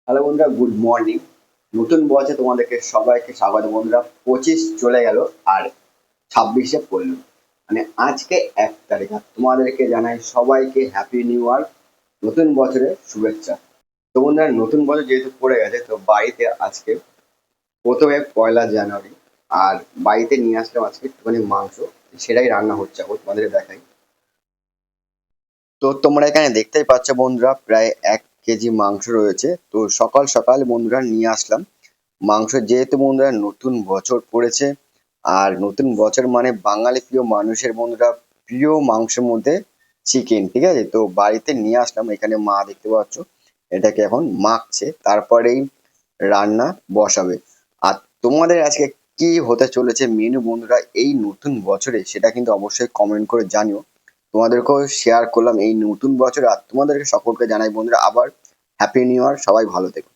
Hello বন্ধুরা, good morning. নতুন বছর তোমাদেরকে সবাইকে স্বাগত বন্ধুরা। 25 চলে গেল আর 26-এ পড়লো, মানে আজকে 1 তারিখ। আর তোমাদেরকে জানাই সবাইকে হ্যাপি নিউ ইয়ার, নতুন বছরের শুভেচ্ছা। তো বন্ধুরা, নতুন বছর যেহেতু পড়ে গেছে, তো বাড়িতে আজকে প্রথমে 1লা জানুয়ারি, আর বাড়িতে নিয়ে আসলাম আজকে একটুখানি মাংস। সেটাই রান্না হচ্ছে, এখন তোমাদের দেখাই। তো তোমরা এখানে দেখতেই পাচ্ছ বন্ধুরা, প্রায় 1 কেজি মাংস রয়েছে। তো সকাল সকাল বন্ধুরা নিয়ে আসলাম মাংস, যেহেতু বন্ধুরা নতুন বছর পড়েছে। আর নতুন বছর মানে বাঙালি প্রিয় মানুষের বন্ধুরা প্রিয় মাংসের মধ্যে চিকেন, ঠিক আছে। তো বাড়িতে নিয়ে আসলাম, এখানে মা দেখতে পাচ্ছ এটাকে এখন মাখছে, তারপরেই রান্না বসাবে। আর তোমাদের আজকে কি হতে চলেছে মেনু বন্ধুরা এই নতুন বছরে, সেটা কিন্তু অবশ্যই কমেন্ট করে জানিও। তোমাদেরকেও শেয়ার করলাম এই নতুন বছর, আর তোমাদেরকে সকলকে জানাই বন্ধুরা আবার হ্যাপি নিউ ইয়ার। সবাই ভালো থেকো।